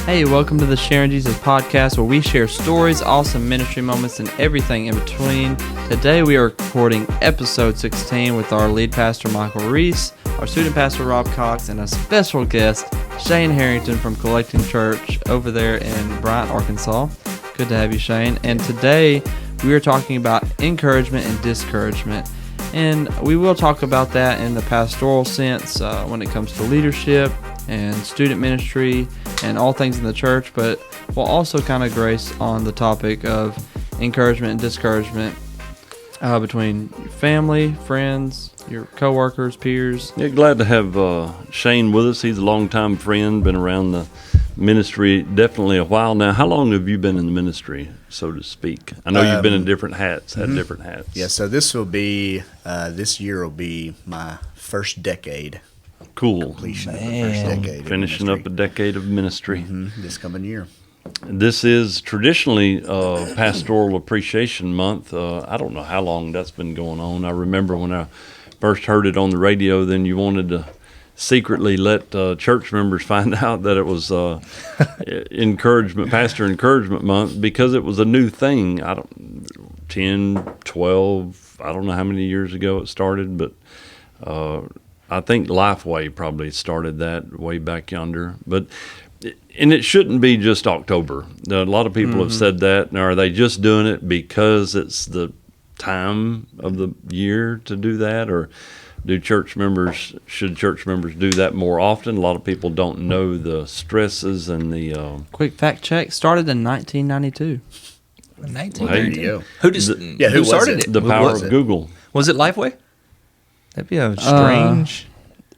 Hey, welcome to the Sharing Jesus podcast, where we share stories, awesome ministry moments, and everything in between. Today we are recording episode 16 with our lead pastor, Michael Reese, our student pastor, Rob Cox, and a special guest, Shane Harrington from Collecting Church over there in Bryant, Arkansas. Good to have you, Shane. And today we are talking about encouragement and discouragement. And we will talk about that in the pastoral sense when it comes to leadership and student ministry and all things in the church, but we'll also kind of grace on the topic of encouragement and discouragement between family, friends, your coworkers, peers. Yeah, glad to have Shane with us. He's a longtime friend, been around the ministry definitely a while now. How long have you been in the ministry, so to speak? I know you've been in different hats, had different hats. Yeah, so this will be, this year will be my first decade. Cool. Completion of the first decade. Finishing up a decade of ministry. This coming year. This is traditionally Pastoral Appreciation Month. I don't know how long that's been going on. I remember when I first heard it on the radio, then you wanted to secretly let church members find out that it was Pastor Encouragement Month, because it was a new thing. 10, 12, I don't know how many years ago it started, but I think Lifeway probably started that way back yonder. And it shouldn't be just October. A lot of people have said that. Now, are they just doing it because it's the time of the year to do that, or should church members do that more often? A lot of people don't know the stresses and the... Quick fact check, started in 1992. 1992. Hey, Who started it? The power of Google. Was it Lifeway? That'd be a strange...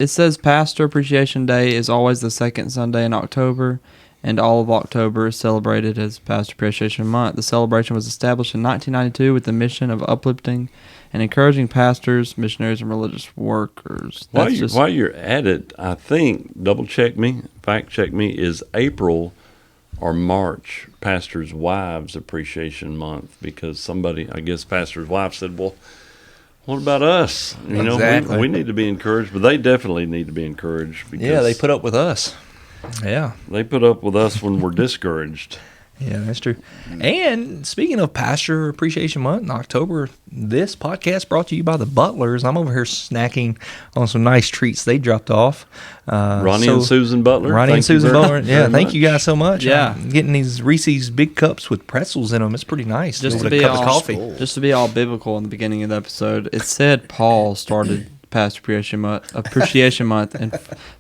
It says Pastor Appreciation Day is always the second Sunday in October, and all of October is celebrated as Pastor Appreciation Month. The celebration was established in 1992 with the mission of uplifting and encouraging pastors, missionaries, and religious workers. While you're at it, I think, fact check me, is April or March Pastors' Wives Appreciation Month, because somebody, I guess Pastor's wife said, well, what about us? Exactly. We need to be encouraged, but they definitely need to be encouraged. Because Yeah, they put up with us. Yeah. They put up with us when we're discouraged. Yeah, that's true. And speaking of Pastor Appreciation Month in October, this podcast brought to you by the Butlers. I'm over here snacking on some nice treats they dropped off. Ronnie and Susan Butler. Yeah, thank you guys so much. Yeah. I'm getting these Reese's big cups with pretzels in them. It's pretty nice. Just With to a be cup of all coffee. Just to be all biblical in the beginning of the episode, it said Paul started Pastor Appreciation Month in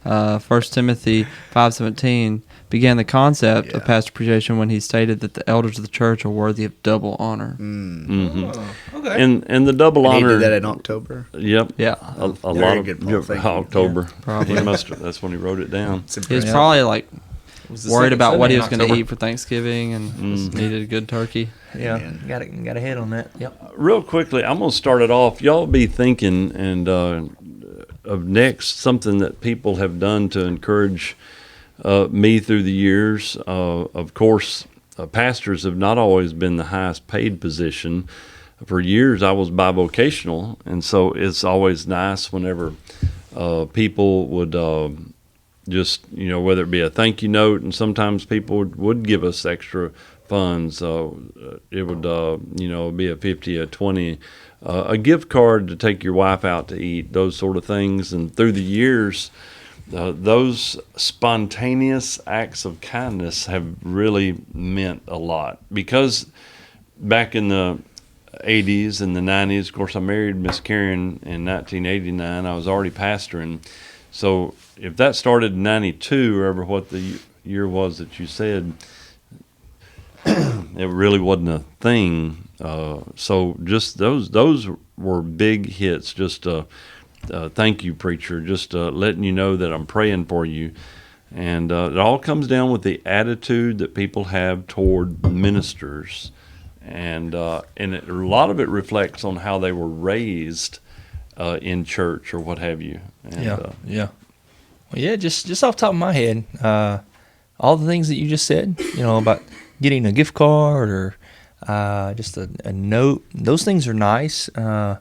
1 Timothy 5:17 began the concept of pastor appreciation when he stated that the elders of the church are worthy of double honor. Okay. And the double He honor. did that in October. Yep. Yeah. A lot of good, Paul. Thank you. October. Yeah, probably. He must have, that's when he wrote it down. He was probably like the worried second about what Sunday he in was going to October. eat for Thanksgiving and just needed a good turkey. Yeah, Man. got a head on that. Yep. Real quickly, I'm going to start it off. Y'all be thinking of next something that people have done to encourage me through the years. Of course, pastors have not always been the highest paid position. For years, I was bivocational, and so it's always nice whenever people would just, whether it be a thank you note, and sometimes people would give us extra funds. It would, be a 50, a 20, a gift card to take your wife out to eat, those sort of things. And through the years, those spontaneous acts of kindness have really meant a lot, because back in the 80s and the 90s, of course, I married Miss Karen in 1989. I was already pastoring. So if that started in 92, or what the year was that you said, it really wasn't a thing. So just those were big hits. Just thank you, preacher. Just letting you know that I'm praying for you. And it all comes down with the attitude that people have toward ministers. And a lot of it reflects on how they were raised in church or what have you. And, Yeah. Well, yeah, just off the top of my head, all the things that you just said, about getting a gift card or just a note, those things are nice. But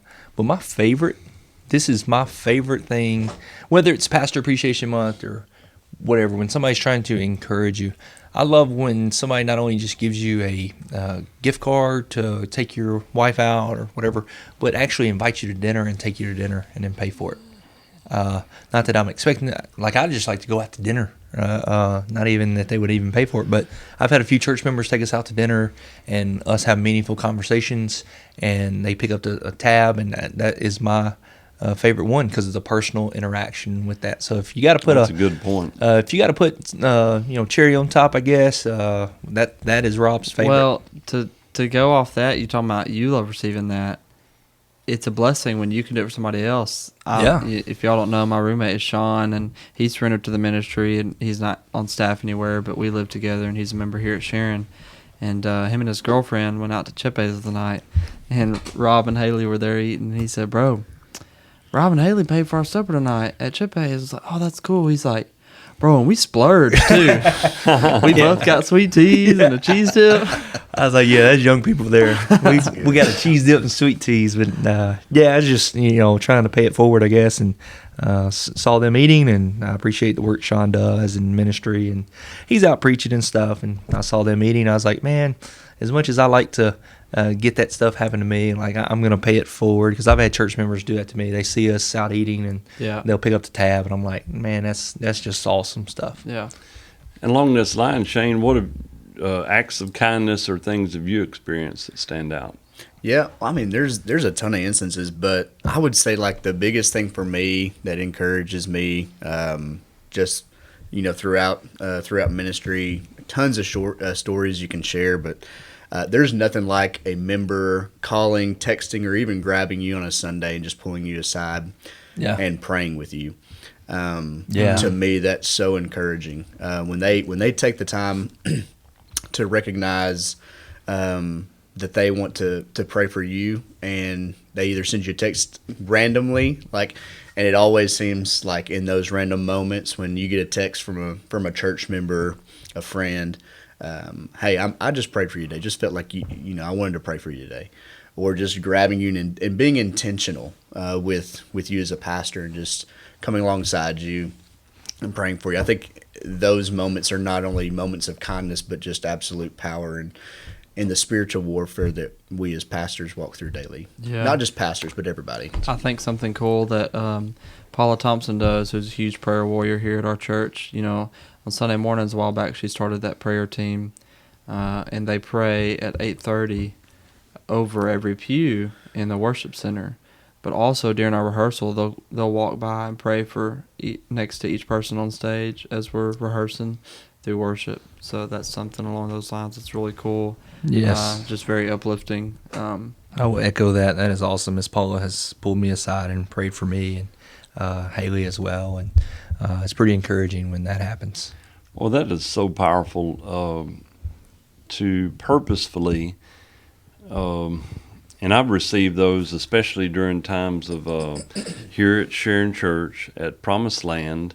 this is my favorite thing, whether it's Pastor Appreciation Month or whatever, when somebody's trying to encourage you, I love when somebody not only just gives you a gift card to take your wife out or whatever, but actually invites you to dinner and take you to dinner and then pay for it. Not that I'm expecting that. Like, I'd just like to go out to dinner. Not even that they would even pay for it. But I've had a few church members take us out to dinner and us have meaningful conversations, and they pick up a tab, and that is my favorite one because it's a personal interaction with that. So if you got to put That's a good point. If you got to put cherry on top, I guess that is Rob's favorite. Well, to go off that, you talking about you love receiving that. It's a blessing when you can do it for somebody else. If y'all don't know, my roommate is Sean, and he's surrendered to the ministry, and he's not on staff anywhere, but we live together, and he's a member here at Sharon. And him and his girlfriend went out to Chippe's the night, and Rob and Haley were there eating. And he said, "Bro, Rob and Haley paid for our supper tonight at Chippe's." I was like, "Oh, that's cool." He's like, "Bro, and we splurged too. We both got sweet teas and a cheese dip." I was like, yeah, that's young people there. We got a cheese dip and sweet teas, but I was just trying to pay it forward, I guess, and saw them eating, and I appreciate the work Sean does in ministry, and he's out preaching and stuff, and I saw them eating. I was like, man, as much as I like to get that stuff happen to me, like I'm gonna pay it forward, because I've had church members do that to me. They see us out eating, and they'll pick up the tab, and I'm like, man, that's just awesome stuff. Yeah. And along this line, Shane, what have acts of kindness or things have you experienced that stand out? Yeah, I mean, there's a ton of instances, but I would say like the biggest thing for me that encourages me, just throughout ministry, tons of short stories you can share, but there's nothing like a member calling, texting, or even grabbing you on a Sunday and just pulling you aside and praying with you. To me, that's so encouraging. When they take the time to recognize that they want to pray for you, and they either send you a text randomly, and it always seems like in those random moments when you get a text from a church member, a friend, hey, I just prayed for you today. Just felt like I wanted to pray for you today, or just grabbing you and being intentional with you as a pastor and just coming alongside you and praying for you. I think those moments are not only moments of kindness, but just absolute power and in the spiritual warfare that we as pastors walk through daily. Yeah. Not just pastors, but everybody. I think something cool that Paula Thompson does, who's a huge prayer warrior here at our church. On Sunday mornings a while back, she started that prayer team, and they pray at 8:30 over every pew in the worship center. But also during our rehearsal, they'll walk by and pray for next to each person on stage as we're rehearsing through worship. So that's something along those lines that's really cool. Yes. Just very uplifting. I will echo that. That is awesome. Miss Paula has pulled me aside and prayed for me, and Haley as well. And it's pretty encouraging when that happens. Well, that is so powerful to purposefully, and I've received those, especially during times of here at Sharon Church, at Promised Land,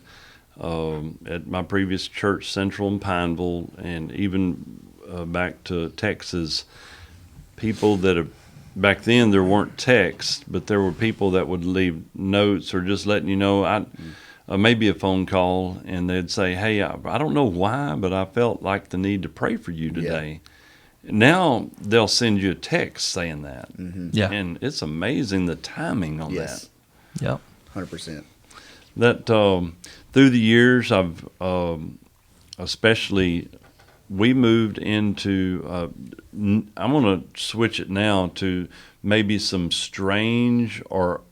at my previous church, Central in Pineville, and even back to Texas. People that have, back then there weren't texts, but there were people that would leave notes or just letting you know, maybe a phone call, and they'd say, hey, I don't know why, but I felt like the need to pray for you today. Yeah. Now they'll send you a text saying that. Mm-hmm. Yeah. And it's amazing the timing on Yes. that. Yep. 100%. That through the years, I've especially, we moved into, I'm going to switch it now to maybe some strange or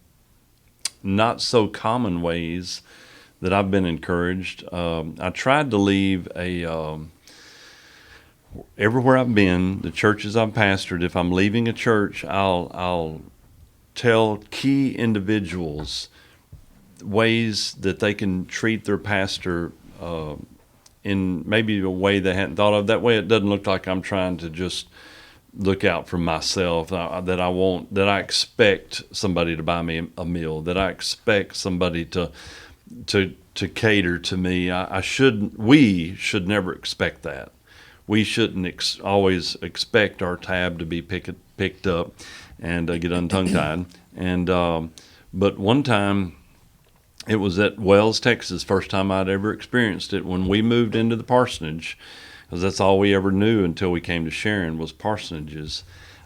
not so common ways that I've been encouraged. I tried to leave everywhere I've been, the churches I've pastored, if I'm leaving a church, I'll tell key individuals ways that they can treat their pastor in maybe a way they hadn't thought of. That way it doesn't look like I'm trying to just look out for myself, that I expect somebody to buy me a meal, that I expect somebody to cater to me. We should never expect that. We shouldn't always expect our tab to be picked up and get untongue-tied. And but one time, It was at Wells, Texas, first time I'd ever experienced it. When we moved into the parsonage, because that's all we ever knew until we came to Sharon was parsonages.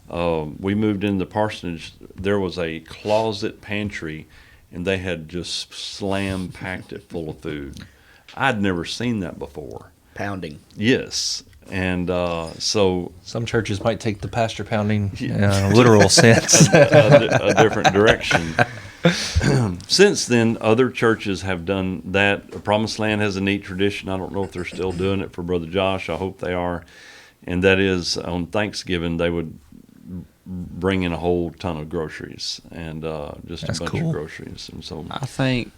We moved into the parsonage. There was a closet pantry, and they had just slam-packed it full of food. I'd never seen that before. Pounding. Yes. And so Some churches might take the pastor pounding literal sense. a different direction. Since then, other churches have done that. Promised Land has a neat tradition. I don't know if they're still doing it for Brother Josh. I hope they are. And that is on Thanksgiving, they would bring in a whole ton of groceries and just That's a bunch cool. of groceries. And so I think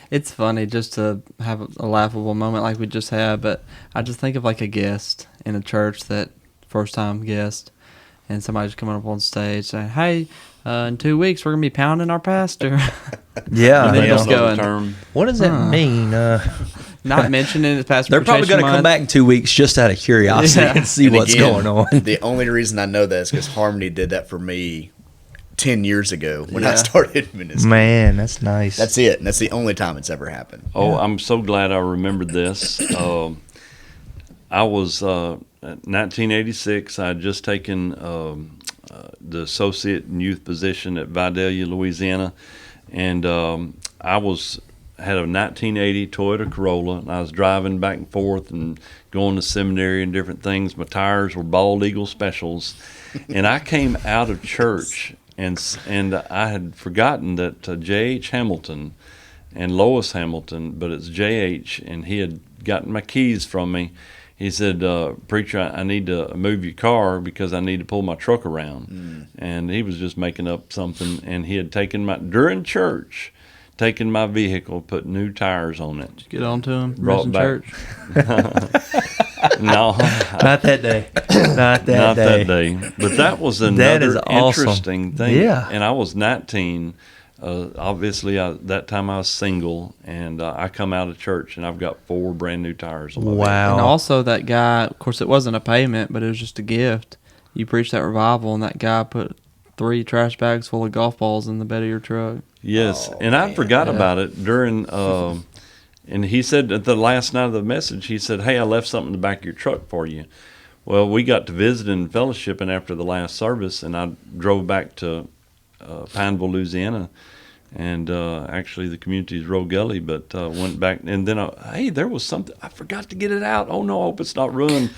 it's funny just to have a laughable moment like we just had, but I just think of like a guest in a church, that first time guest, and somebody's coming up on stage saying, "Hey, in 2 weeks we're gonna be pounding our pastor." Yeah. And then they just don't know going, the term. What does that mean? not mentioning his pastor. They're probably going to come back in 2 weeks just out of curiosity Yeah. and see And what's again, going on. The only reason I know that is because Harmony did that for me 10 years ago when I Yeah. started ministry. Man, that's nice. That's it. And that's the only time it's ever happened. Oh, I'm so glad I remembered this. I was 1986. I had just taken the associate in youth position at Vidalia, Louisiana, and I had a 1980 Toyota Corolla, and I was driving back and forth and going to seminary and different things. My tires were Bald Eagle Specials, and I came out of church, and I had forgotten that J.H. Hamilton and Lois Hamilton, but it's J.H., and he had gotten my keys from me. He said, "Preacher, I need to move your car because I need to pull my truck around." And he was just making up something, and he had taken during church, taken my vehicle, put new tires on it. Get on to him. Brought Risen back- church. No, Not that day. Not that not day. that day. But that was That is another awesome. interesting thing. Yeah. And I was 19. Obviously, that time I was single, and I come out of church, and I've got 4 brand new tires on my vehicle. Wow. And also that guy, of course, it wasn't a payment, but it was just a gift. You preached that revival, and that guy put 3 trash bags full of golf balls in the bed of your truck. Yes, Oh, and I man. forgot Yeah. about it during. And he said at the last night of the message, he said, "Hey, I left something in the back of your truck for you." Well, we got to visit and fellowshipping after the last service, and I drove back to Pineville, Louisiana, and actually the community is Roe Gully, but went back, and then hey, there was something I forgot to get it out. Oh no, I hope it's not ruined.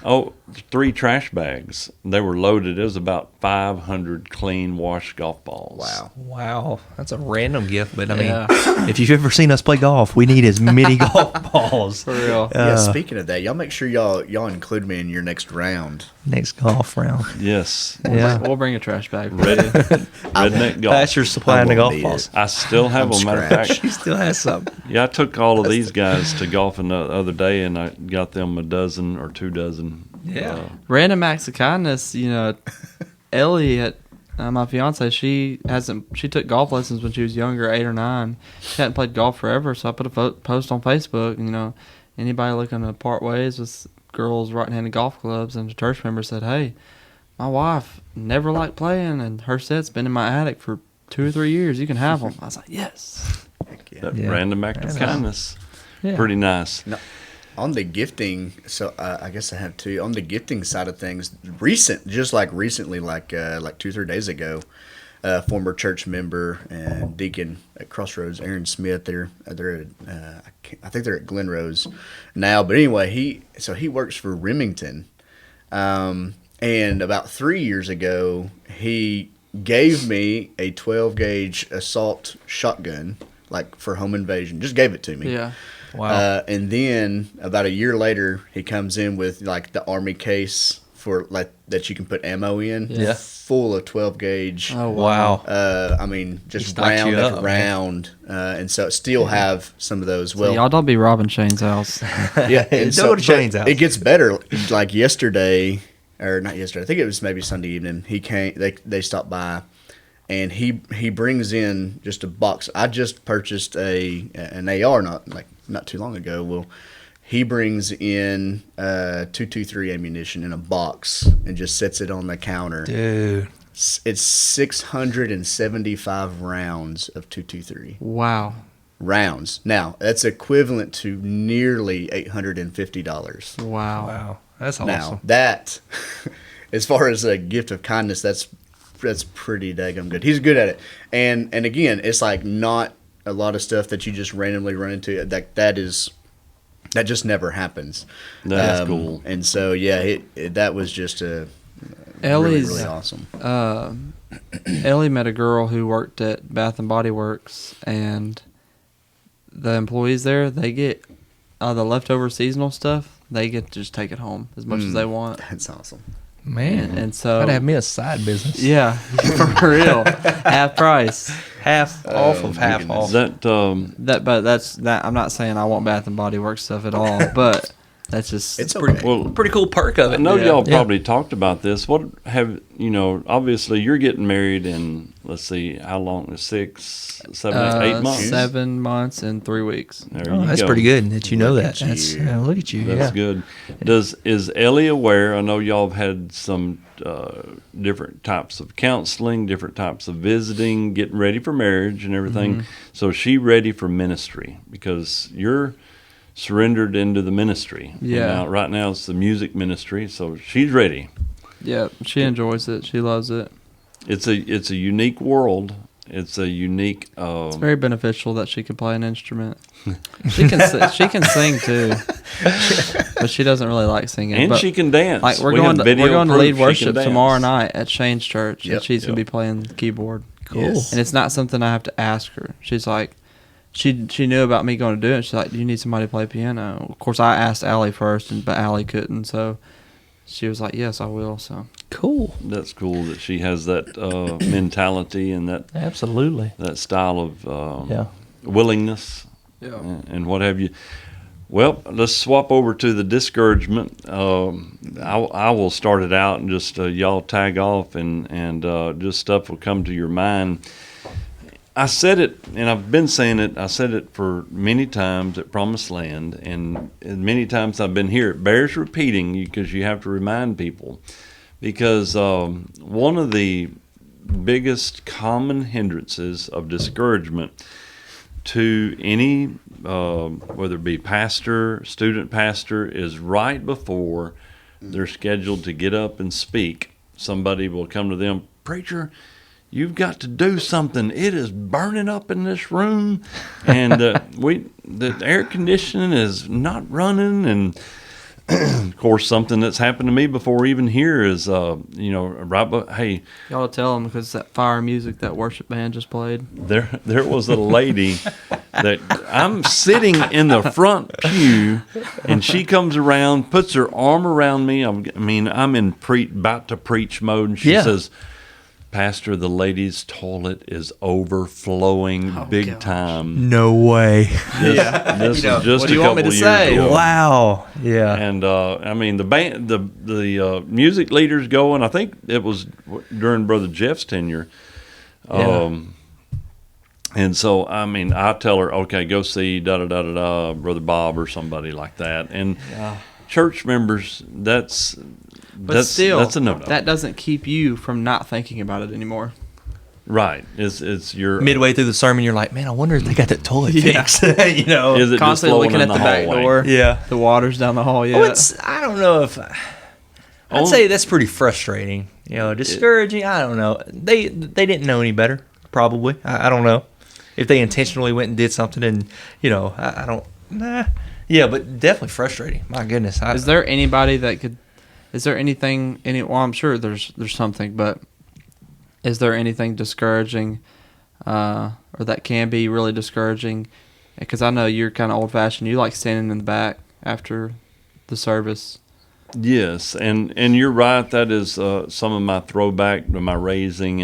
Oh, 3 trash bags. They were loaded. It was about 500 clean washed golf balls. Wow. Wow. That's a random gift, but I Yeah. mean, if you've ever seen us play golf, we need as many golf balls. For real. Yeah, speaking of that, y'all make sure y'all include me in your next round. Next golf round. Yes. Yeah. We'll bring a trash bag. Redneck golf. Pastor's supplying the won't golf need balls. I still have I'm them. Matter of scratched. fact, He still has some. yeah, I took all of these guys to golfing the other day, and I got them a dozen or 2 dozen. Yeah. Random acts of kindness, Ellie my fiance, she took golf lessons when she was younger, 8 or 9. She hadn't played golf forever, so I put a post on Facebook, anybody looking to part ways with girls right-handed golf clubs, and the church member said, "Hey, my wife never liked playing, and her set's been in my attic for 2 or 3 years. You can have them." I was like, "Yes." Heck yeah. That Yeah. random act of That's kindness. Yeah. Pretty nice. No, on the gifting, so I guess I have 2. On the gifting side of things, recently, like 2-3 days ago, former church member and deacon at Crossroads, Aaron Smith. They're I think they're at Glen Rose now. But anyway, he works for Remington, and about 3 years ago, he gave me a 12 gauge assault shotgun, like for home invasion. Just gave it to me. Yeah. Wow. And then about a year later, he comes in with like the Army case for like that you can put ammo in, Yeah. full of 12 gauge. Oh, Wow. I mean, He just stocked round you after up, round, and so still have some of those. Well, Y'all don't be robbing Shane's house. yeah, and Don't go to Shane's but house. It gets better. Like yesterday, or not yesterday. I think it was maybe Sunday evening. He came. They stopped by, and he brings in just a box. I just purchased an AR not too long ago. Well, he brings in 223 ammunition in a box and just sets it on the counter. Dude. It's 675 rounds of 223 Wow. rounds. Now that's equivalent to nearly $850. Wow. Wow, that's Now awesome. that, as far as a gift of kindness, that's pretty daggum good. He's good at it, and again, it's like not a lot of stuff that you just randomly run into. That just never happens. That's cool. And so yeah, that was just a Ellie's really awesome. Ellie met a girl who worked at Bath and Body Works, and the employees there, they get the leftover seasonal stuff. They get to just take it home as much as they want. That's awesome. Man, And so I'd have me a side business. yeah, for real, half price. Half off of half goodness. off. That I'm not saying I want Bath and Body Works stuff at all, but that's just It's pretty, okay. Well, pretty cool perk of I it. know Yeah. y'all Yeah. probably talked about this. What have obviously you're getting married in, let's see, how long? 6, 7, 8 months? 7 months and 3 weeks. There Oh, you that's go. pretty good that you know that. at That's you. look at you. That's good. Is Ellie aware? I know y'all have had some different types of counseling, different types of visiting, getting ready for marriage and everything. So is she ready for ministry? Because you're surrendered into the ministry. Yeah. Now, right now it's the music ministry, so she's ready. Yeah, she enjoys it. She loves it. It's a unique world. It's a unique. It's very beneficial that she can play an instrument. She can sing too, but she doesn't really like singing. and but she can dance. like we're We have going to video lead proof she can worship dance. tomorrow night at Shane's church, Yep. and she's gonna Yep. be playing the keyboard. Cool. Yes. And it's not something I have to ask her. She's like, she knew about me going to do it. She's like, do you need somebody to play piano? Of course, I asked Allie first, but Allie couldn't, so she was like, yes, I will. So Cool. That's cool that she has that mentality and Absolutely. that style of Yeah. willingness yeah, and what have you. Well, let's swap over to the discouragement. I will start it out and just y'all tag off and just stuff will come to your mind. I said it, and I've been saying it. I said it for many times at Promised Land, and many times I've been here. It bears repeating because you have to remind people. Because one of the biggest common hindrances of discouragement to any, whether it be pastor, student pastor, is right before they're scheduled to get up and speak. Somebody will come to them, preacher, you've got to do something. It is burning up in this room, and the air conditioning is not running. And of course, something that's happened to me before even here is, hey, y'all tell them because that fire music that worship band just played. there was a lady that I'm sitting in the front pew, and she comes around, puts her arm around me. I'm in about to preach mode, and she Yeah. says, Pastor, the ladies' toilet is overflowing big gosh. time. No way. This is just what do a you want me couple to years say? ago. Wow. Yeah. And the band, the music leaders going. I think it was during Brother Jeff's tenure. And so I tell her, okay, go see Brother Bob or somebody like that. And church members, that's Still, that's a no-no. that doesn't keep you from not thinking about it anymore. Right? It's your Midway through the sermon, you're like, man, I wonder if they got that toilet Yeah. fixed. Is it just Constantly flowing looking in at the back hallway? door. Yeah. The water's down the hall. Yeah. Well, I don't know if I'd say that's pretty frustrating. Discouraging. I don't know. They didn't know any better. Probably. I don't know if they intentionally went and did something. And I don't. Nah. Yeah, but definitely frustrating. My goodness. Is there anybody that could? Is there anything? Well, I'm sure there's something, but is there anything discouraging, or that can be really discouraging? Because I know you're kind of old fashioned. You like standing in the back after the service. Yes, and you're right. That is some of my throwback to my raising,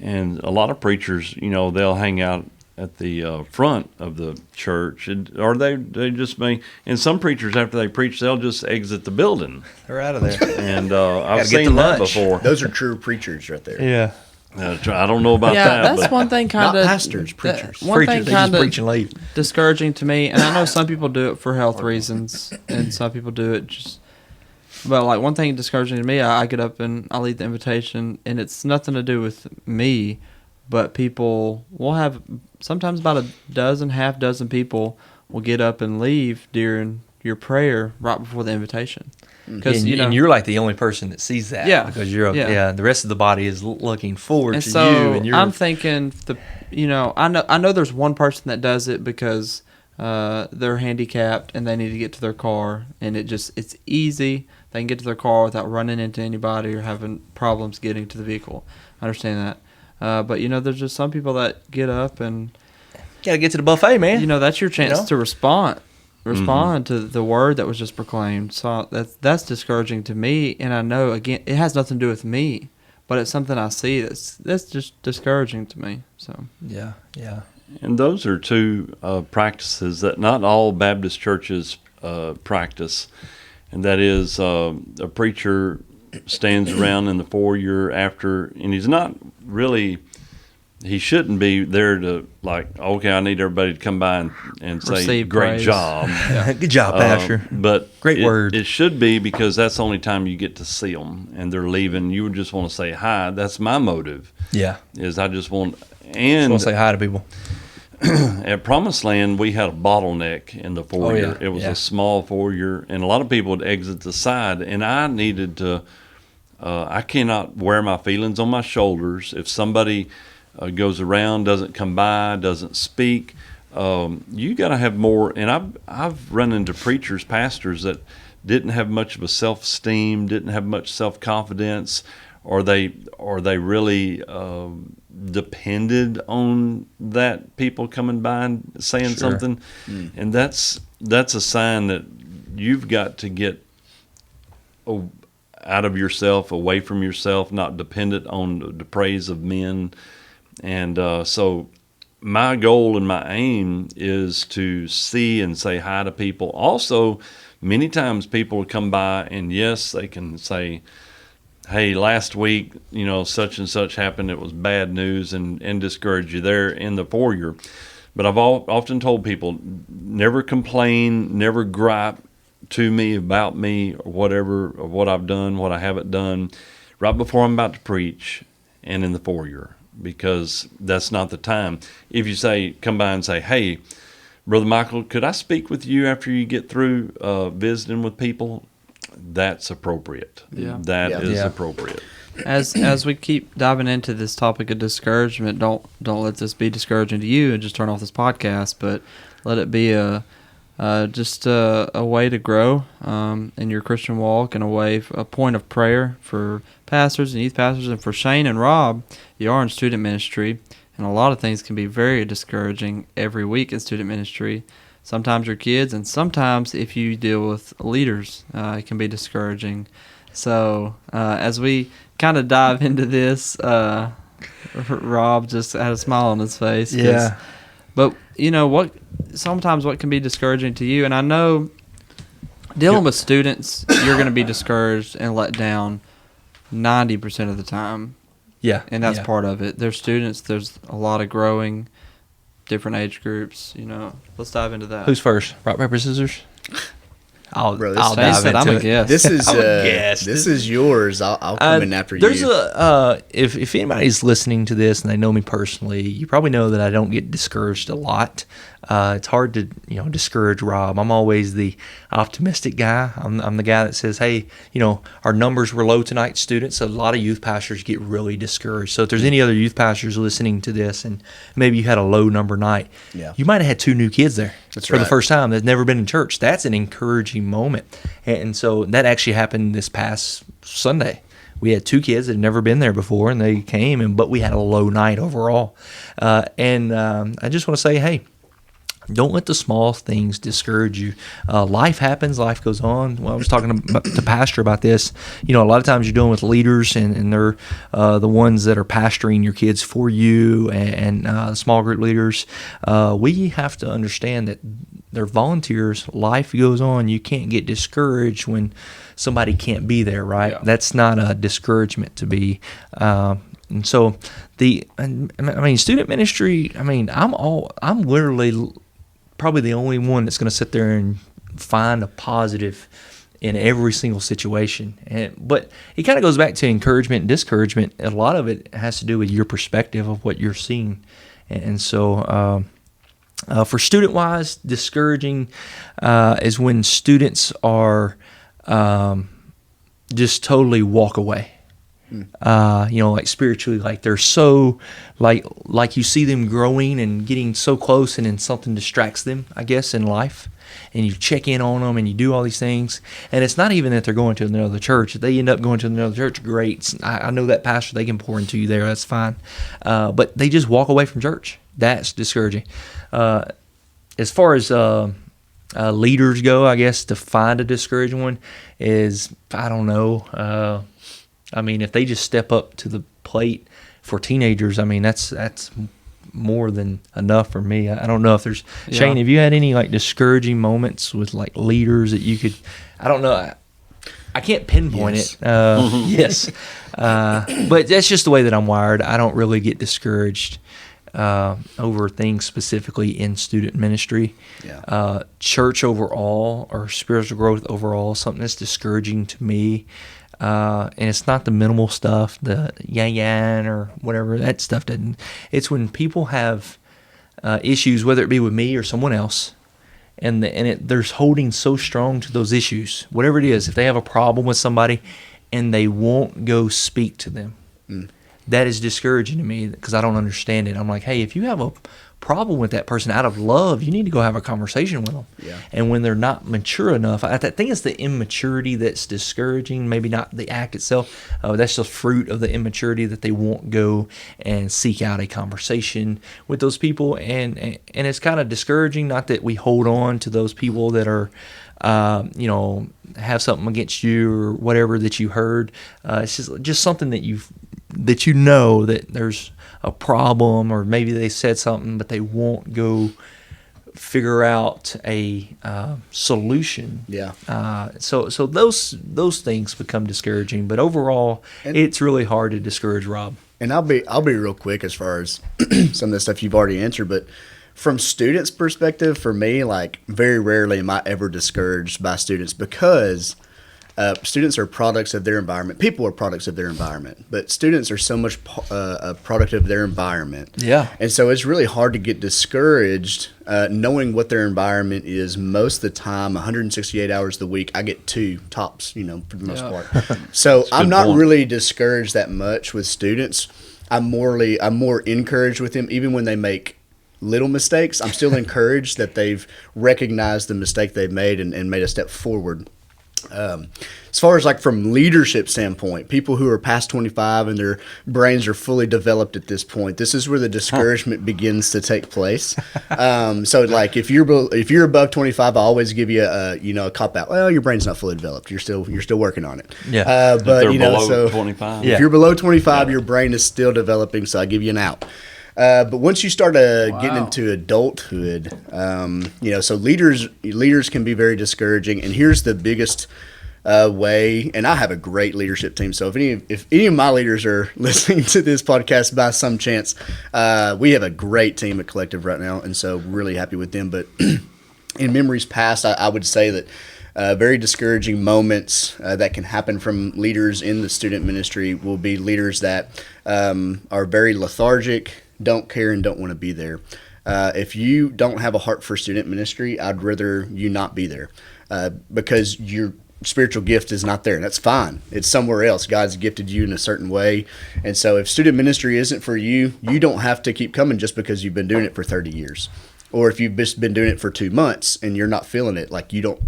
and a lot of preachers, they'll hang out at the front of the church, or they just may. And some preachers, after they preach, they'll just exit the building. They're out of there. And I've Gotta get seen to that lunch. before. Those are true preachers right there. Yeah. I don't know about Yeah, that. that's but one thing kind Not of pastors, preachers. One Preachers, thing they just kind preach and of leave. discouraging to me, and I know some people do it for health reasons, and some people do it just But like one thing discouraging to me, I get up and I lead the invitation, and it's nothing to do with me, but people will have sometimes about half dozen people will get up and leave during your prayer right before the invitation. Because and you're like the only person that sees that. Yeah. Because the rest of the body is looking forward to so you. And I'm thinking I know there's one person that does it because they're handicapped and they need to get to their car, and it's easy. They can get to their car without running into anybody or having problems getting to the vehicle. I understand that. But there's just some people that get up and gotta get to the buffet, man. That's your chance to respond to the word that was just proclaimed. So that's discouraging to me, and I know again it has nothing to do with me, but it's something I see that's just discouraging to me. So yeah. And those are two practices that not all Baptist churches practice, and that is a preacher stands around in the foyer after, and he's not really. He shouldn't be there to okay, I need everybody to come by and say, receive great praise. Job. Yeah. Good job, Pastor. But great word. It should be, because that's the only time you get to see them and they're leaving. You would just want to say hi. That's my motive. Yeah. Is I just want, just want to say hi to people. At Promised Land, we had a bottleneck in the foyer. Oh, yeah. It was a small foyer, and a lot of people would exit the side, and I needed to, I cannot wear my feelings on my shoulders. If somebody goes around, doesn't come by, doesn't speak. You got to have more. And I've run into preachers, pastors that didn't have much of a self-esteem, didn't have much self-confidence, or they really depended on that people coming by and saying something. And that's a sign that you've got to get out of yourself, away from yourself, not dependent on the praise of men. And so my goal and my aim is to see and say hi to people. Also, many times people will come by and yes, they can say, hey, last week, such and such happened. It was bad news, and discourage you there in the foyer. But I've often told people, never complain, never gripe to me about me or whatever, or what I've done, what I haven't done, right before I'm about to preach and in the foyer. Because that's not the time. If you come by and say, hey, Brother Michael, could I speak with you after you get through visiting with people? That's appropriate. Yeah. That is appropriate. As we keep diving into this topic of discouragement, don't let this be discouraging to you and just turn off this podcast, but let it be just a way to grow in your Christian walk, and a point of prayer for pastors and youth pastors. And for Shane and Rob, you are in student ministry, and a lot of things can be very discouraging every week in student ministry. Sometimes your kids, and sometimes if you deal with leaders, it can be discouraging. So as we kind of dive into this, Rob just had a smile on his face. Yeah. But sometimes what can be discouraging to you, and I know dealing with students, you're going to be discouraged and let down 90% of the time. Yeah. And that's part of it. There's students, there's a lot of growing, different age groups, Let's dive into that. Who's first? Rock, paper, scissors? I'll dive into I'm a it. guest. This is yours. I'll come in after there's you. If anybody's listening to this and they know me personally, you probably know that I don't get discouraged a lot. It's hard to discourage Rob. I'm always the optimistic guy. I'm the guy that says, hey, our numbers were low tonight, students. So a lot of youth pastors get really discouraged. So if there's any other youth pastors listening to this, and maybe you had a low number night, you might have had 2 new kids there for the first time that's never been in church. That's an encouraging moment. And so that actually happened this past Sunday. We had 2 kids that had never been there before, and they came, but we had a low night overall. And I just want to say, hey, don't let the small things discourage you. Life happens. Life goes on. Well, I was talking to Pastor about this. A lot of times you're dealing with leaders, and they're the ones that are pastoring your kids for you, and small group leaders. We have to understand that they're volunteers. Life goes on. You can't get discouraged when somebody can't be there, right? Yeah. That's not a discouragement to be. And so student ministry, I'm literally probably the only one that's going to sit there and find a positive in every single situation. But it kind of goes back to encouragement and discouragement. A lot of it has to do with your perspective of what you're seeing. And so for student-wise, discouraging is when students are just totally walk away. Like spiritually, like they're so, like you see them growing and getting so close, and then something distracts them, I guess, in life. And you check in on them and you do all these things. And it's not even that they're going to another church. If they end up going to another church, great. I know that pastor, they can pour into you there. That's fine. But they just walk away from church. That's discouraging. As far as leaders go, I guess, to find a discouraging one is, I don't know. If they just step up to the plate for teenagers, that's more than enough for me. I don't know if there's Shane, have you had any like discouraging moments with like leaders that you could, I don't know, I can't pinpoint it. Yes. But that's just the way that I'm wired. I don't really get discouraged over things specifically in student ministry. Church overall, or spiritual growth overall, something that's discouraging to me. And it's not the minimal stuff, the yang or whatever, that stuff doesn't. It's when people have issues, whether it be with me or someone else, and they're holding so strong to those issues, whatever it is. If they have a problem with somebody and they won't go speak to them, that is discouraging to me because I don't understand it. I'm like, hey, if you have a problem with that person out of love, you need to go have a conversation with them. And when they're not mature enough, I think it's the immaturity that's discouraging, maybe not the act itself. That's the fruit of the immaturity, that they won't go and seek out a conversation with those people. And it's kind of discouraging, not that we hold on to those people that are have something against you or whatever that you heard. It's just something that you know that there's a problem, or maybe they said something but they won't go figure out a solution. So those things become discouraging, but overall it's really hard to discourage Rob. And I'll be real quick as far as some of the stuff you've already answered, but from students' perspective, for me, like very rarely am I ever discouraged by students, because students are products of their environment. People are products of their environment, but students are so much a product of their environment. And so it's really hard to get discouraged knowing what their environment is most of the time. 168 hours a week, I get 2 tops, for the most part. So I'm not really discouraged that much with students. I'm more encouraged with them, even when they make little mistakes. I'm still encouraged that they've recognized the mistake they've made and made a step forward. As far as like from leadership standpoint, people who are past 25 and their brains are fully developed at this point, this is where the discouragement begins to take place. So like if you're above 25, I always give you a cop out. Well, your brain's not fully developed. You're still working on it. But below 25. If you're below 25, your brain is still developing. So I give you an out. But once you start getting into adulthood, so leaders can be very discouraging. And here's the biggest way, and I have a great leadership team. So if any of my leaders are listening to this podcast by some chance, we have a great team at Collective right now, and so really happy with them. But in memories past, I would say that very discouraging moments that can happen from leaders in the student ministry will be leaders that are very lethargic, don't care, and don't want to be there. If you don't have a heart for student ministry, I'd rather you not be there because your spiritual gift is not there. That's fine. It's somewhere else. God's gifted you in a certain way. And so if student ministry isn't for you, you don't have to keep coming just because you've been doing it for 30 years. Or if you've just been doing it for 2 months and you're not feeling it, like you don't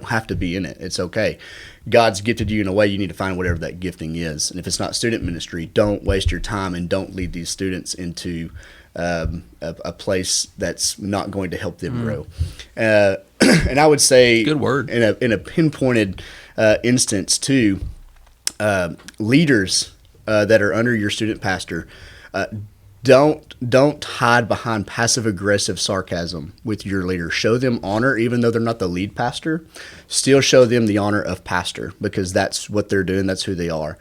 have to be in it. It's okay. God's gifted you in a way. You need to find whatever that gifting is. And if it's not student ministry, don't waste your time and don't lead these students into a place that's not going to help them grow. And I would say, good word, in a pinpointed instance too, leaders that are under your student pastor, don't hide behind passive aggressive sarcasm with your leader. Show them honor, even though they're not the lead pastor. Still show them the honor of pastor, because that's what they're doing. That's who they are.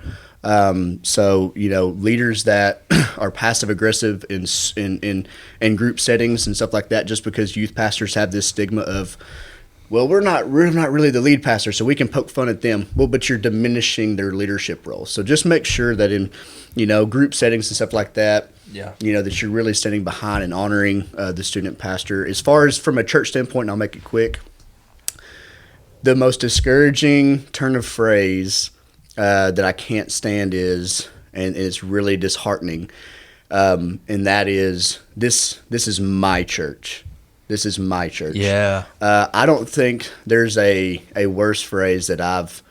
So leaders that are passive aggressive in group settings and stuff like that, just because youth pastors have this stigma of well, we're not really the lead pastor, so we can poke fun at them. Well, but you're diminishing their leadership role. So just make sure that in, group settings and stuff like that, that you're really standing behind and honoring the student pastor. As far as from a church standpoint, and I'll make it quick, the most discouraging turn of phrase that I can't stand is, and it's really disheartening, and that is, this is my church. This is my church. Yeah. I don't think there's a worse phrase that I've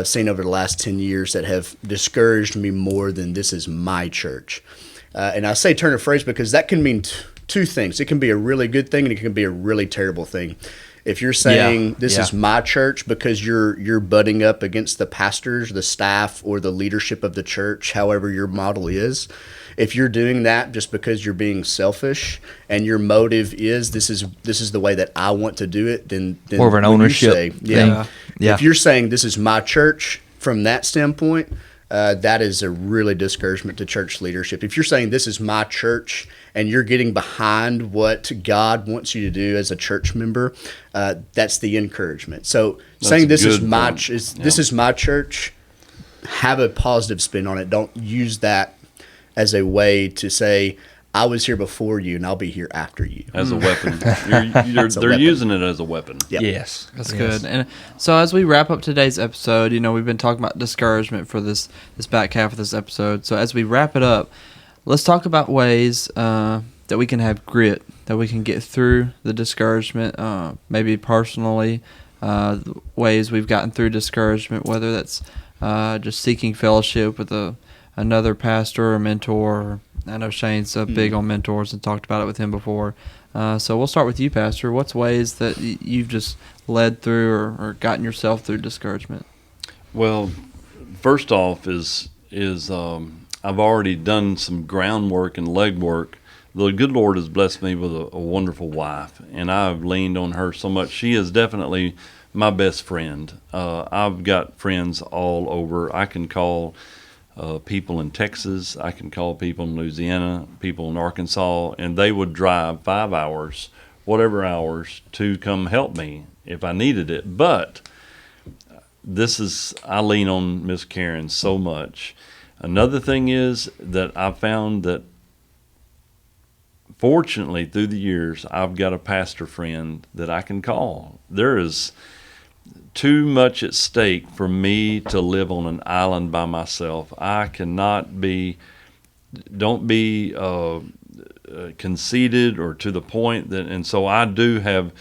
seen over the last 10 years that have discouraged me more than "this is my church." And I say turn of phrase because that can mean two things. It can be a really good thing and it can be a really terrible thing. If you're saying this is my church because you're butting up against the pastors, the staff, or the leadership of the church, however your model is, if you're doing that just because you're being selfish and your motive is this is the way that I want to do it, then more of an ownership thing. If you're saying this is my church from that standpoint, that is a really discouragement to church leadership. If you're saying this is my church and you're getting behind what God wants you to do as a church member, that's the encouragement. So saying this is my church, have a positive spin on it. Don't use that as a way to say, I was here before you and I'll be here after you. As a weapon. They're using it as a weapon. Yep. Yes. That's good. And so as we wrap up today's episode, we've been talking about discouragement for this back half of this episode. So as we wrap it up, let's talk about ways that we can have grit, that we can get through the discouragement, maybe personally, ways we've gotten through discouragement, whether that's just seeking fellowship with another pastor or mentor. I know Shane's big on mentors and talked about it with him before. So we'll start with you, Pastor. What's ways that you've just led through or gotten yourself through discouragement? Well, first off is I've already done some groundwork and legwork. The good Lord has blessed me with a wonderful wife, and I've leaned on her so much. She is definitely my best friend. I've got friends all over. I can call people in Texas, I can call people in Louisiana, people in Arkansas, and they would drive 5 hours, whatever hours, to come help me if I needed it. But I lean on Miss Karen so much. Another thing is that I found that fortunately through the years, I've got a pastor friend that I can call. There is too much at stake for me to live on an island by myself. I cannot don't be conceited or to the point that, and so I do have,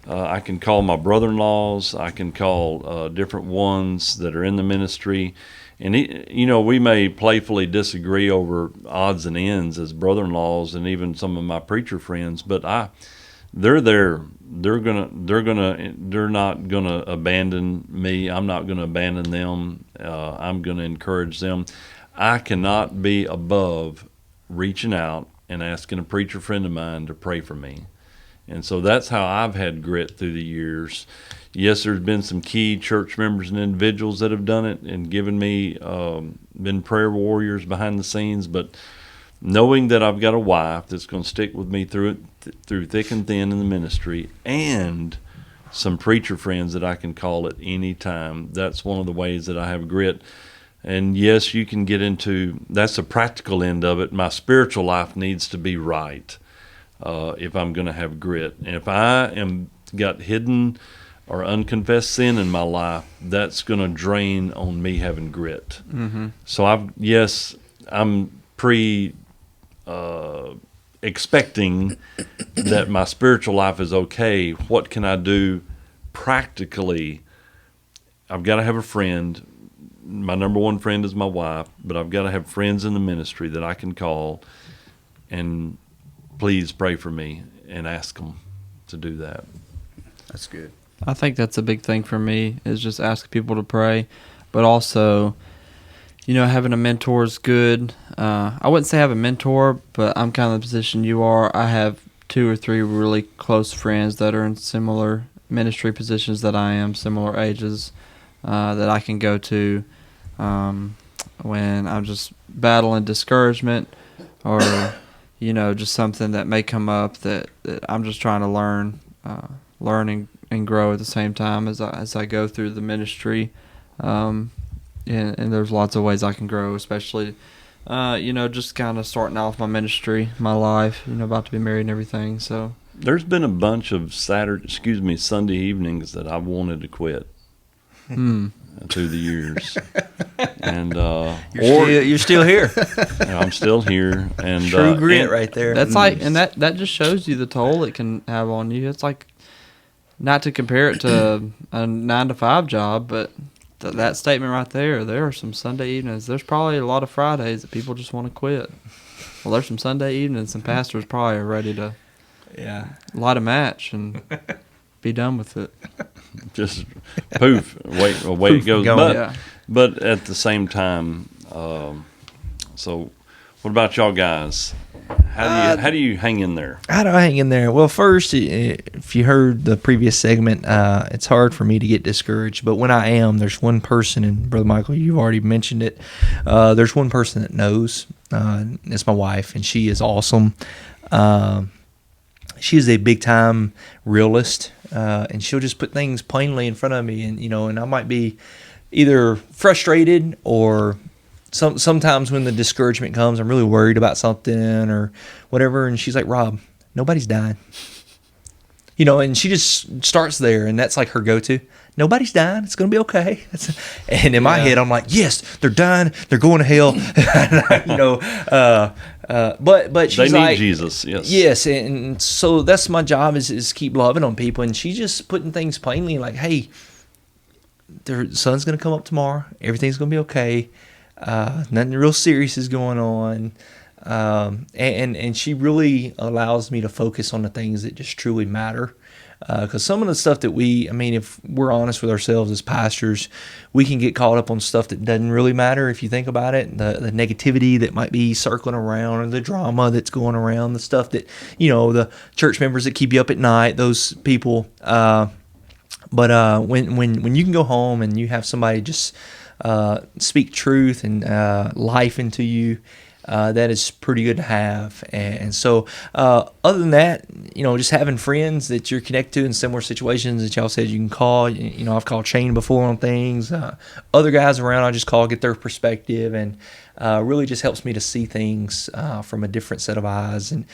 I can call my brother-in-laws, I can call different ones that are in the ministry, and we may playfully disagree over odds and ends as brother-in-laws and even some of my preacher friends, but they're there. They're not gonna abandon me. I'm not gonna abandon them. I'm gonna encourage them. I cannot be above reaching out and asking a preacher friend of mine to pray for me. And so that's how I've had grit through the years. Yes, there's been some key church members and individuals that have done it and given me, been prayer warriors behind the scenes, but knowing that I've got a wife that's going to stick with me through thick and thin in the ministry, and some preacher friends that I can call at any time, that's one of the ways that I have grit. And yes, you can get into, that's the practical end of it. My spiritual life needs to be right if I'm going to have grit. And if I got hidden or unconfessed sin in my life, that's going to drain on me having grit. Mm-hmm. So I'm expecting that my spiritual life is okay. What can I do practically? I've got to have a friend. My number one friend is my wife, but I've got to have friends in the ministry that I can call and please pray for me and ask them to do that. That's good. I think that's a big thing for me, is just ask people to pray, but also, having a mentor is good. I wouldn't say I have a mentor, but I'm kind of the position you are. I have 2 or 3 really close friends that are in similar ministry positions that I am, similar ages, that I can go to when I'm just battling discouragement or, just something that may come up that I'm just trying to learn learn and grow at the same time as I go through the ministry. And there's lots of ways I can grow, especially, just kind of starting off my ministry, my life, about to be married and everything. So There's been a bunch of Sunday evenings that I've wanted to quit through the years, and You're still here. I'm still here. And True grit right there. that's like, and that just shows you the toll it can have on you. It's like, not to compare it to a 9-to-5 job, but that statement right there are some Sunday evenings. There's probably a lot of Fridays that people just want to quit. Well, there's some Sunday evenings, and pastors probably are ready to light a match and be done with it. Just poof, away it goes. But at the same time, so what about y'all guys? How do you hang in there? How do I hang in there? Well, first, if you heard the previous segment, it's hard for me to get discouraged. But when I am, there's one person, and Brother Michael, you've already mentioned it. There's one person that knows. It's my wife, and she is awesome. She is a big-time realist, and she'll just put things plainly in front of me. And I might be either frustrated or sometimes when the discouragement comes, I'm really worried about something or whatever, and she's like, "Rob, nobody's dying." And she just starts there, and that's like her go-to. Nobody's dying. It's going to be okay. And in my head, I'm like, yes, they're dying. They're going to hell. But she's they need like, Jesus. Yes. Yes, and so that's my job is keep loving on people, and she's just putting things plainly like, hey, the sun's going to come up tomorrow. Everything's going to be okay. Nothing real serious is going on. And she really allows me to focus on the things that just truly matter. Because some of the stuff that if we're honest with ourselves as pastors, we can get caught up on stuff that doesn't really matter if you think about it. The negativity that might be circling around, or the drama that's going around, the stuff that, the church members that keep you up at night, those people. But when you can go home and you have somebody just speak truth and life into you, that is pretty good to have. And so other than that, just having friends that you're connected to in similar situations that y'all said you can call. I've called Shane before on things. Other guys around I just call, get their perspective, and really just helps me to see things from a different set of eyes. And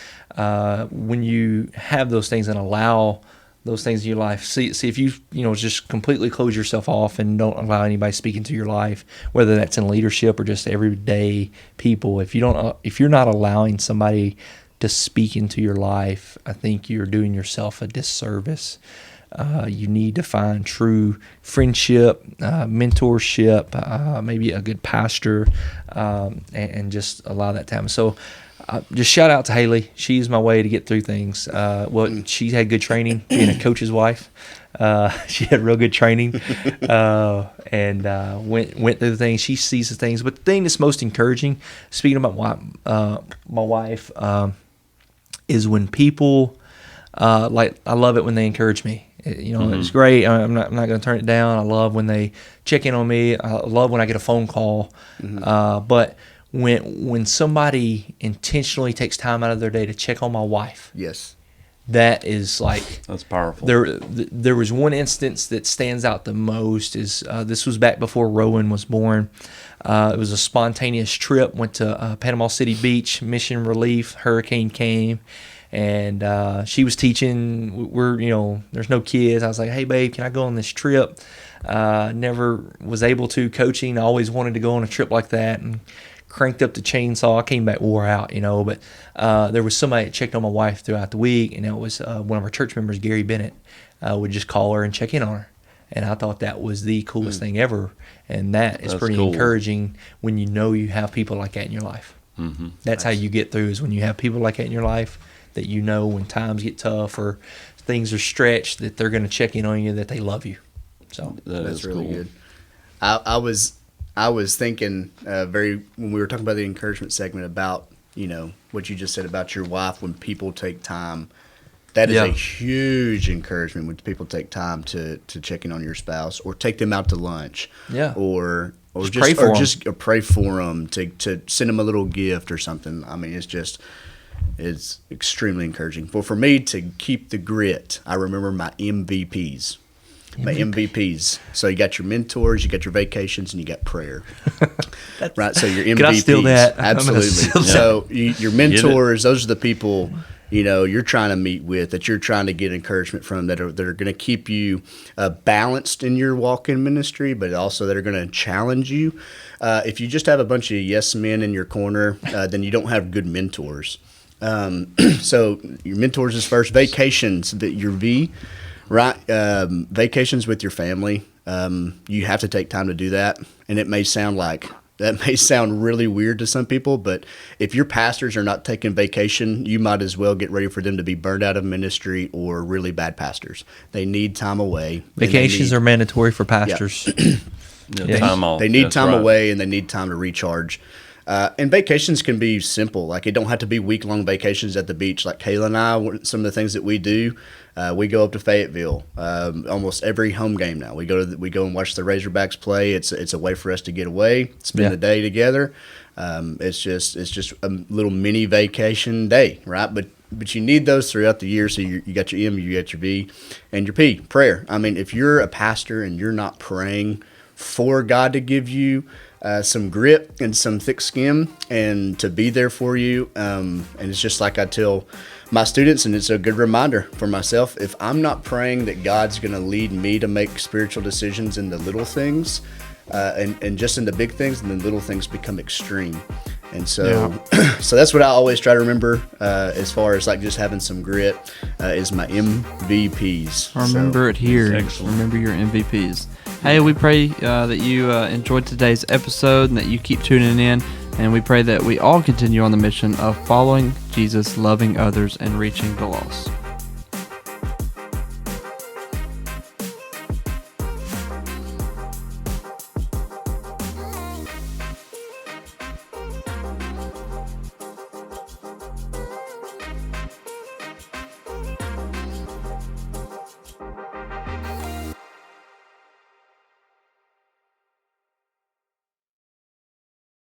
when you have those things and allow those things in your life. See if you just completely close yourself off and don't allow anybody to speak into your life, whether that's in leadership or just everyday people. If you're not allowing somebody to speak into your life, I think you're doing yourself a disservice. You need to find true friendship, mentorship, maybe a good pastor, and just allow that time. So just shout out to Haley. She's my way to get through things. She had good training being a coach's wife. She had real good training and went through the things. She sees the things. But the thing that's most encouraging, speaking about my wife, is when people, I love it when they encourage me. It's great. I'm not going to turn it down. I love when they check in on me. I love when I get a phone call. But when somebody intentionally takes time out of their day to check on my wife, yes, That is like, that's powerful. There was one instance that stands out the most. Is this was back before Rowan was born. It was a spontaneous trip. Went to Panama City Beach, mission relief. Hurricane came, and she was teaching. There's no kids. I was like, hey babe, can I go on this trip? Never was able to. Coaching, I always wanted to go on a trip like that, and cranked up the chainsaw. I came back wore out, but there was somebody that checked on my wife throughout the week, and it was one of our church members, Gary Bennett, would just call her and check in on her. And I thought that was the coolest thing ever. And that's pretty cool. Encouraging when you have people like that in your life. Mm-hmm. That's nice. How you get through, is when you have people like that in your life that when times get tough or things are stretched, that they're going to check in on you, that they love you. So that's really cool. Good. I was thinking when we were talking about the encouragement segment about, what you just said about your wife, when people take time. That is a huge encouragement when people take time to check in on your spouse, or take them out to lunch. Yeah. Or just pray for them, to send them a little gift or something. I mean, it's just is extremely encouraging. But for me to keep the grit, I remember my MVPs. My MVPs. So you got your mentors, you got your vacations, and you got prayer. Right? So your MVPs. Can I steal that? Absolutely. Steal that. So your mentors, those are the people, you're trying to meet with, that you're trying to get encouragement from, that are going to keep you balanced in your walk in ministry, but also that are going to challenge you. If you just have a bunch of yes men in your corner, then you don't have good mentors. So your mentors is first. Vacations, your V. Right, vacations with your family. You have to take time to do that, and it may sound really weird to some people, but if your pastors are not taking vacation, you might as well get ready for them to be burned out of ministry or really bad pastors. They need time away. Vacations are mandatory for pastors. Yeah. Time off. They need That's time right. away, and they need time to recharge. And vacations can be simple. Like, it don't have to be week-long vacations at the beach. Like Kayla and I, some of the things that we do, we go up to Fayetteville almost every home game now. We go and watch the Razorbacks play. It's a way for us to get away, spend the day together. It's just a little mini vacation day, right? But you need those throughout the year. So you got your M, you got your V, and your P, prayer. I mean, if you're a pastor and you're not praying for God to give you some grit and some thick skin and to be there for you. And it's just like I tell my students, and it's a good reminder for myself, if I'm not praying that God's going to lead me to make spiritual decisions in the little things and just in the big things, and then little things become extreme. And so, so that's what I always try to remember as far as like just having some grit is my MVPs. Remember it here. Excellent. Remember your MVPs. Hey, we pray that you enjoyed today's episode and that you keep tuning in. And we pray that we all continue on the mission of following Jesus, loving others, and reaching the lost.